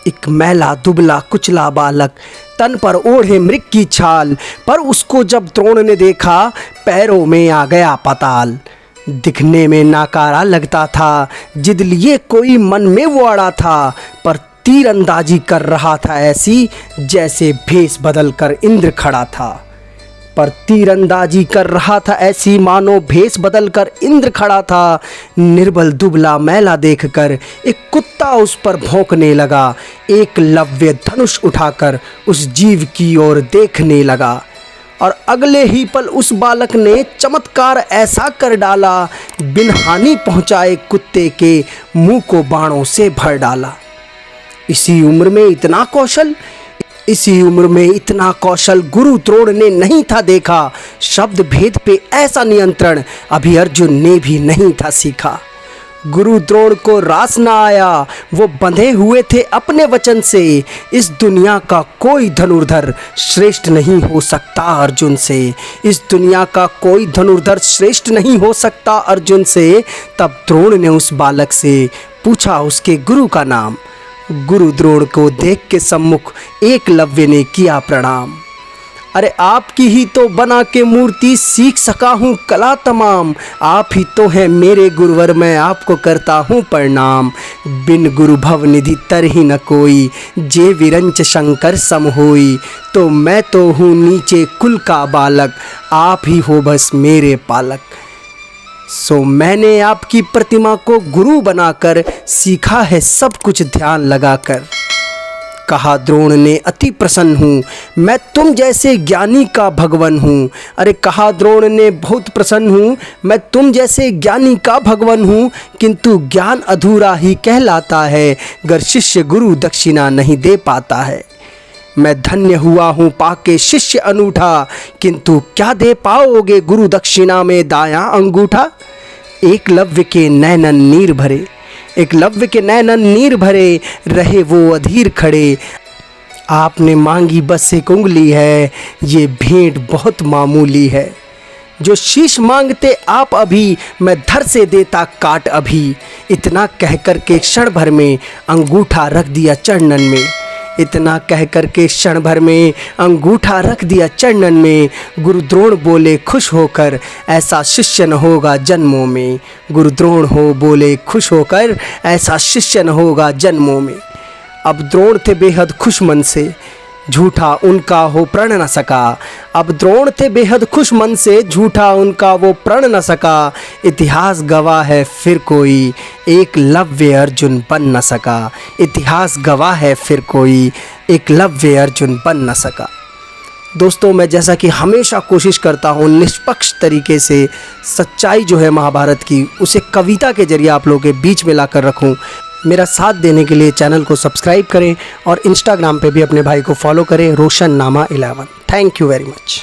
एक मैला दुबला कुचला बालक तन पर ओढ़े मृग की छाल, पर उसको जब द्रोण ने देखा पैरों में आ गया पताल। दिखने में नाकारा लगता था, जिद लिए कोई मन में वो अड़ा था, पर तीरंदाजी कर रहा था ऐसी जैसे भेष बदल कर इंद्र खड़ा था। पर तीरंदाजी कर रहा था ऐसी मानो भेष बदल कर इंद्र खड़ा था। निर्बल दुबला मैला देखकर एक कुत्ता उस पर भौंकने लगा। एकलव्य धनुष उठाकर उस जीव की ओर देखने लगा और अगले ही पल उस बालक ने चमत्कार ऐसा कर डाला, बिन हानि पहुंचाए कुत्ते के मुंह को बाणों से भर डाला। इसी उम्र में इतना कौशल गुरु द्रोण ने नहीं था देखा। शब्द भेद पे ऐसा नियंत्रण अभी अर्जुन ने भी नहीं था सीखा। गुरु द्रोण को रास ना आया, वो बंधे हुए थे अपने वचन से। इस दुनिया का कोई धनुर्धर श्रेष्ठ नहीं हो सकता अर्जुन से। इस दुनिया का कोई धनुर्धर श्रेष्ठ नहीं हो सकता अर्जुन से। तब द्रोण ने उस बालक से पूछा उसके गुरु का नाम। गुरु द्रोण को देख के सम्मुख एकलव्य ने किया प्रणाम। अरे आपकी ही तो बना के मूर्ति सीख सका हूँ कला तमाम। आप ही तो हैं मेरे गुरुवर, मैं आपको करता हूँ प्रणाम। बिन गुरु भव निधि तर ही न कोई, जे विरंच शंकर सम होई। तो मैं तो हूँ नीचे कुल का बालक, आप ही हो बस मेरे पालक। सो मैंने आपकी प्रतिमा को गुरु बनाकर सीखा है सब कुछ ध्यान लगाकर। कहा द्रोण ने अति प्रसन्न हूँ, मैं तुम जैसे ज्ञानी का भगवन हूँ। अरे कहा द्रोण ने बहुत प्रसन्न हूँ, मैं तुम जैसे ज्ञानी का भगवन हूँ। किंतु ज्ञान अधूरा ही कहलाता है, अगर शिष्य गुरु दक्षिणा नहीं दे पाता है। मैं धन्य हुआ हूँ पाके शिष्य अनूठा, किंतु क्या दे पाओगे गुरु दक्षिणा में दायां अंगूठा। एकलव्य के नैनन नीर भरे रहे वो अधीर खड़े। आपने मांगी बस एक उंगली है, ये भेंट बहुत मामूली है। जो शीश मांगते आप अभी, मैं धर से देता काट अभी। इतना कहकर के क्षण भर में अंगूठा रख दिया चरणन में। इतना कहकर के क्षण भर में अंगूठा रख दिया चरणन में। गुरु द्रोण बोले खुश होकर, ऐसा शिष्य न होगा जन्मों में। गुरु द्रोण बोले खुश होकर, ऐसा शिष्य न होगा जन्मों में। अब द्रोण थे बेहद खुश मन से, झूठा उनका हो प्रण न सका। अब द्रोण थे बेहद खुश मन से, झूठा उनका वो प्रण न सका। इतिहास गवाह है फिर कोई, एकलव्य अर्जुन बन न सका। इतिहास गवाह है फिर कोई, एकलव्य अर्जुन बन न सका। दोस्तों, मैं जैसा कि हमेशा कोशिश करता हूँ निष्पक्ष तरीके से सच्चाई जो है महाभारत की, उसे कविता के जरिए आप लोगों के बीच में लाकर रखूँ। मेरा साथ देने के लिए चैनल को सब्सक्राइब करें और इंस्टाग्राम पे भी अपने भाई को फॉलो करें, रोशन नामा 11। Thank you very much.